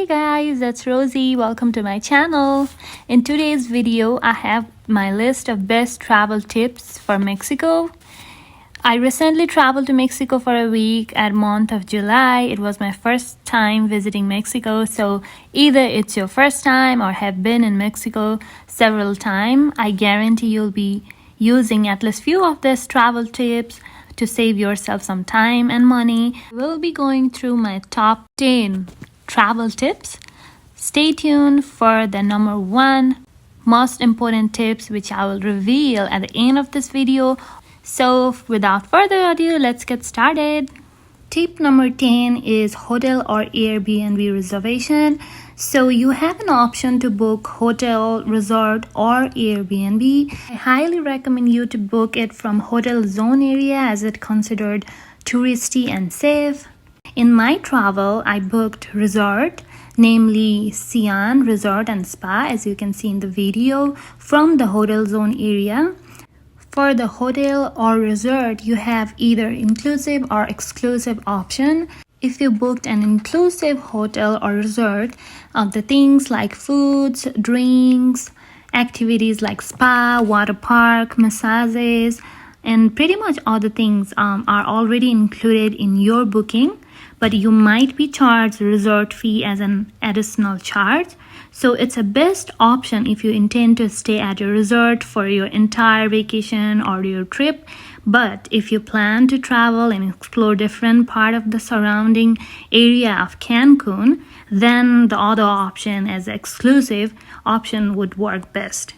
guys, that's Rosie. Welcome to my channel. In today's video, I have my list of best travel tips for Mexico. I recently traveled to Mexico for a week at month of July. It was my first time visiting Mexico, so either it's your first time or have been in Mexico several times, I guarantee you'll be using at least few of these travel tips to save yourself some time and money. We'll be going through my top 10 travel tips. Stay tuned for the number 1 most important tips, which I will reveal at the end of this video. So without further ado, let's get started. Tip number 10 is hotel or Airbnb reservation. So you have an option to book hotel, resort or Airbnb. I highly recommend you to book it from hotel zone area as it's considered touristy and safe. In my travel, I booked resort, namely Sian Resort and Spa, as you can see in the video, from the hotel zone area. For the hotel or resort, you have either inclusive or exclusive option. If you booked an inclusive hotel or resort, the things like foods, drinks, activities like spa, water park, massages, and pretty much all the things are already included in your booking, but you might be charged resort fee as an additional charge. So it's a best option if you intend to stay at your resort for your entire vacation or your trip. But if you plan to travel and explore different part of the surrounding area of Cancun, then the other option as exclusive option would work best.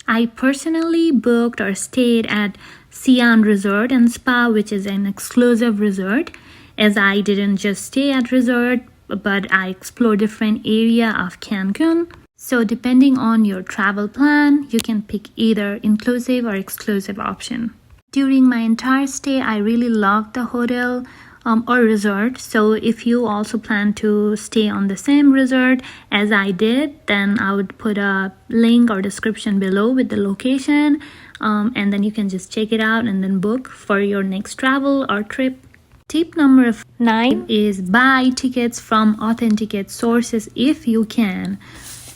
I personally booked or stayed at Sian Resort and Spa, which is an exclusive resort, as I didn't just stay at resort, but I explored different area of Cancun. So depending on your travel plan, you can pick either inclusive or exclusive option. During my entire stay, I really loved the hotel or resort. So if you also plan to stay on the same resort as I did, then I would put a link or description below with the location, and then you can just check it out and then book for your next travel or trip. Tip number 9 is buy tickets from authenticate sources if you can.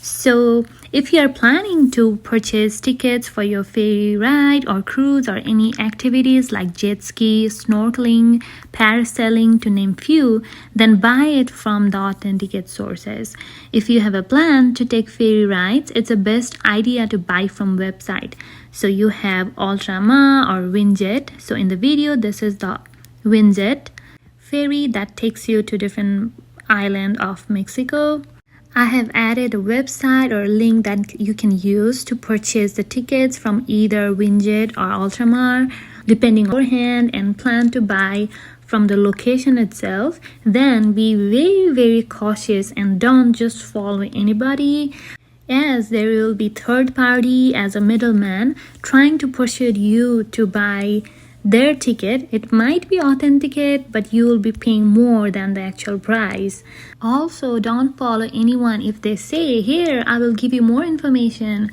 So if you are planning to purchase tickets for your ferry ride or cruise or any activities like jet ski, snorkeling, parasailing, to name few, then buy it from the authenticate sources. If you have a plan to take ferry rides, it's the best idea to buy from website. So you have Ultrama or Windjet. So in the video, this is the Windjet ferry that takes you to different island of Mexico. I have added a website or a link that you can use to purchase the tickets from either Windjet or Ultramar, depending on your hand, and plan to buy from the location itself. Then be very cautious and don't just follow anybody, as there will be third party as a middleman trying to persuade you to buy their ticket. It might be authenticate, but you will be paying more than the actual price. Also, don't follow anyone if they say, here I will give you more information,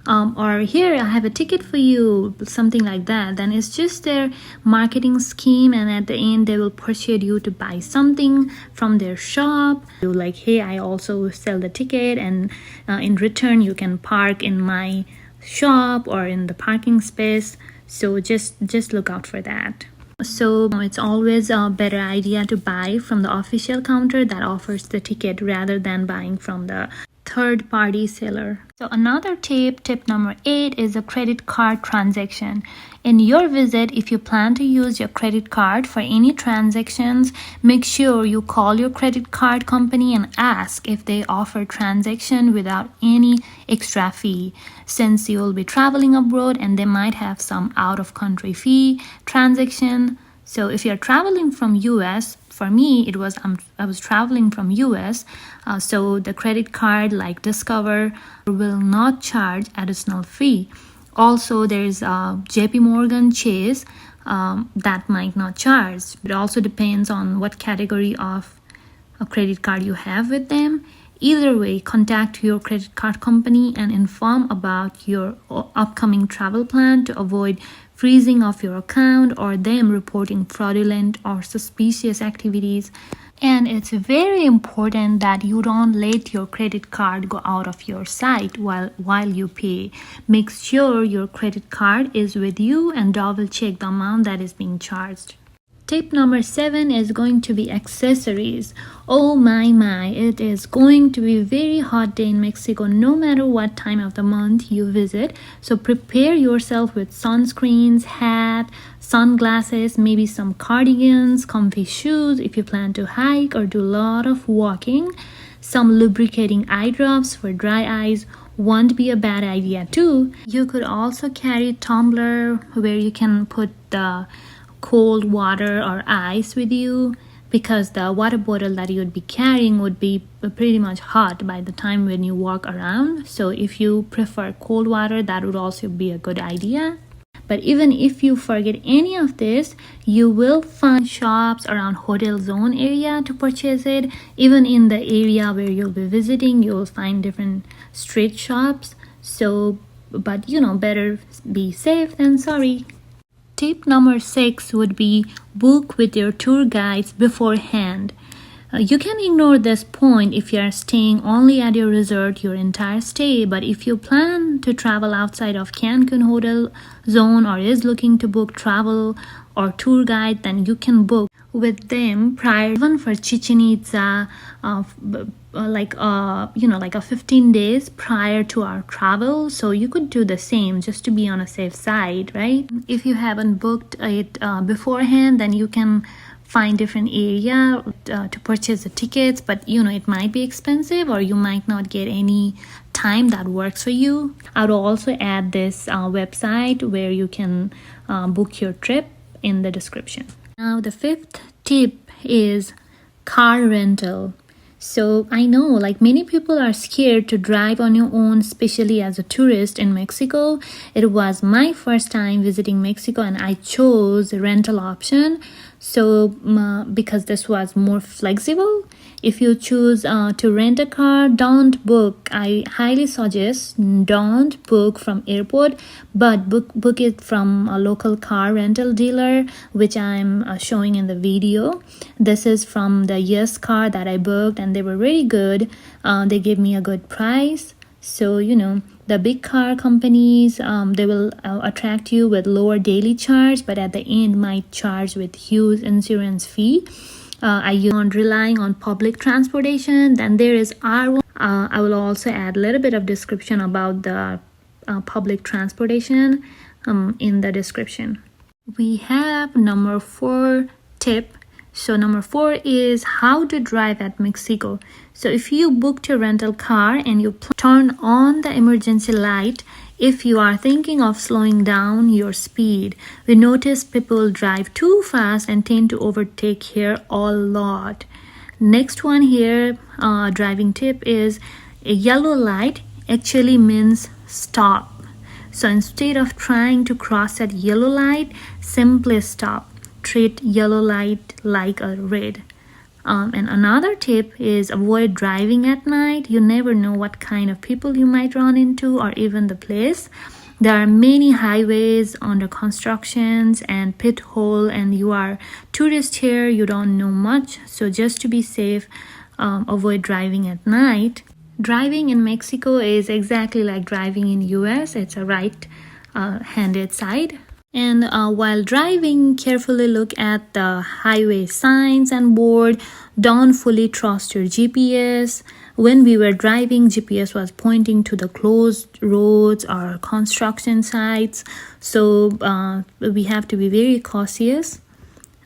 or here I have a ticket for you, something like that. Then it's just their marketing scheme, and at the end they will persuade you to buy something from their shop. You're like, hey, I also sell the ticket, and in return you can park in my shop or in the parking space. So just look out for that. So it's always a better idea to buy from the official counter that offers the ticket rather than buying from the third party seller. So another tip number 8, is a credit card transaction. In your visit, if you plan to use your credit card for any transactions, make sure you call your credit card company and ask if they offer transaction without any extra fee, since you will be traveling abroad and they might have some out-of-country fee transaction. So if you're traveling from US, for me it was I was traveling from US, so the credit card like Discover will not charge additional fee. Also there's JP Morgan Chase that might not charge. It also depends on what category of a credit card you have with them. Either way, contact your credit card company and inform about your upcoming travel plan to avoid freezing of your account or them reporting fraudulent or suspicious activities. And it's very important that you don't let your credit card go out of your sight while you pay. Make sure your credit card is with you and double check the amount that is being charged. Tip number 7 is going to be accessories. Oh my, it is going to be very hot day in Mexico no matter what time of the month you visit. So prepare yourself with sunscreens, hat, sunglasses, maybe some cardigans, comfy shoes if you plan to hike or do a lot of walking. Some lubricating eye drops for dry eyes won't be a bad idea too. You could also carry a tumbler where you can put the cold water or ice with you, because the water bottle that you would be carrying would be pretty much hot by the time when you walk around. So if you prefer cold water, that would also be a good idea. But even if you forget any of this, you will find shops around Hotel Zone area to purchase it. Even in the area where you'll be visiting, you'll find different street shops. So, but better be safe than sorry. Tip number 6 would be book with your tour guides beforehand. You can ignore this point if you are staying only at your resort your entire stay, but if you plan to travel outside of Cancun Hotel Zone or is looking to book travel or tour guide, then you can book with them prior, even for Chichen Itza, like a 15 days prior to our travel. So you could do the same just to be on a safe side, right? If you haven't booked it beforehand, then you can find different area to purchase the tickets, but it might be expensive or you might not get any time that works for you. I would also add this website where you can book your trip in the description. Now the 5th tip is car rental. So I know like many people are scared to drive on your own, especially as a tourist in Mexico. It was my first time visiting Mexico and I chose a rental option. So because this was more flexible. If you choose to rent a car, don't book. I highly suggest don't book from airport, but book it from a local car rental dealer, which I'm showing in the video. This is from the Yes car that I booked and they were very good. They gave me a good price. So the big car companies, they will attract you with lower daily charge, but at the end might charge with huge insurance fee. I use on relying on public transportation. Then there is R1. I will also add a little bit of description about the public transportation in the description. We have number 4 tip. So number 4 is how to drive at Mexico. So if you booked your rental car and you turn on the emergency light, if you are thinking of slowing down your speed, we notice people drive too fast and tend to overtake here a lot. Next one here, driving tip is a yellow light actually means stop. So instead of trying to cross that yellow light, simply stop. Treat yellow light like a red. And another tip is avoid driving at night. You never know what kind of people you might run into or even the place. There are many highways under constructions and pit hole, and you are tourist here, you don't know much. So just to be safe, avoid driving at night. Driving in Mexico is exactly like driving in US. It's a right-handed side. And while driving, carefully look at the highway signs and board. Don't fully trust your GPS. When we were driving, GPS was pointing to the closed roads or construction sites. So we have to be very cautious.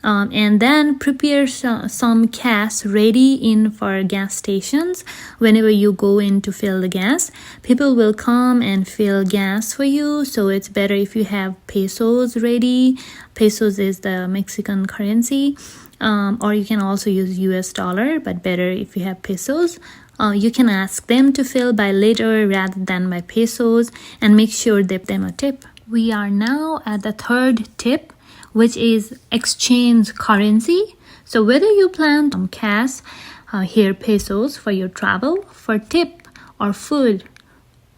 And then prepare some cash ready in for gas stations. Whenever you go in to fill the gas, people will come and fill gas for you. So it's better if you have pesos ready. Pesos is the Mexican currency. Or you can also use US dollar, but better if you have pesos. You can ask them to fill by letter rather than by pesos, and make sure they give them a tip. We are now at the 3rd tip, which is exchange currency. So whether you plan some cash, here pesos for your travel, for tip or food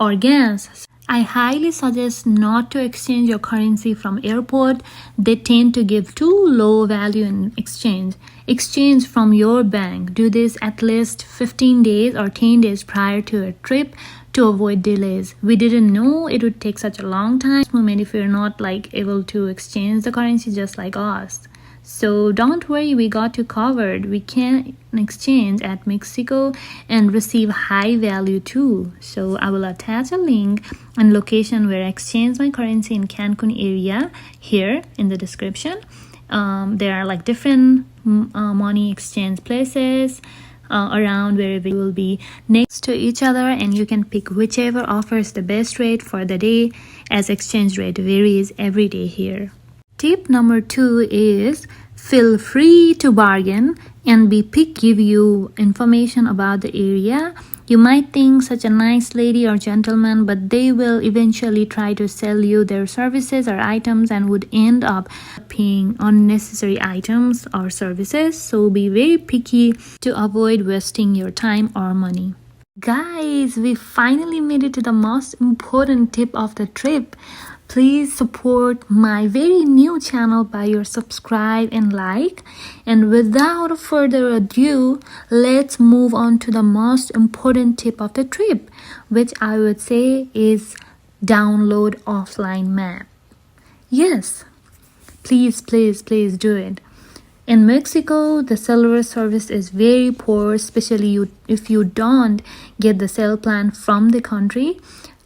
or gas, I highly suggest not to exchange your currency from airport. They tend to give too low value in exchange. Exchange from your bank. Do this at least 15 days or 10 days prior to a trip to avoid delays. We didn't know it would take such a long time moment if you're not able to exchange the currency just like us. So don't worry, we got you covered. We can exchange at Mexico and receive high value too. So I will attach a link and location where I exchange my currency in Cancun area here in the description. There are different money exchange places around where we will be next to each other, and you can pick whichever offers the best rate for the day, as exchange rate varies every day here. Tip number 2 is feel free to bargain and be picky. Give you information about the area. You might think such a nice lady or gentleman, but they will eventually try to sell you their services or items and would end up paying unnecessary items or services. So be very picky to avoid wasting your time or money. Guys, we finally made it to the most important tip of the trip. Please support my very new channel by your subscribe and like. And without further ado, let's move on to the most important tip of the trip, which I would say is download offline map. Yes, please do it. In Mexico, the cellular service is very poor, especially if you don't get the cell plan from the country.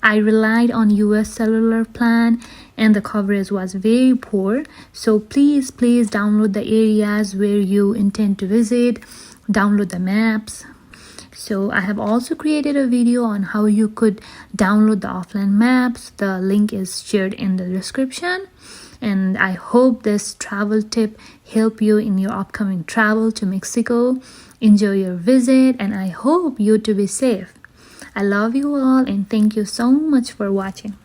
I relied on US cellular plan and the coverage was very poor. So please download the areas where you intend to visit, download the maps. So I have also created a video on how you could download the offline maps. The link is shared in the description. And I hope this travel tip help you in your upcoming travel to Mexico. Enjoy your visit, and I hope you to be safe. I love you all and thank you so much for watching.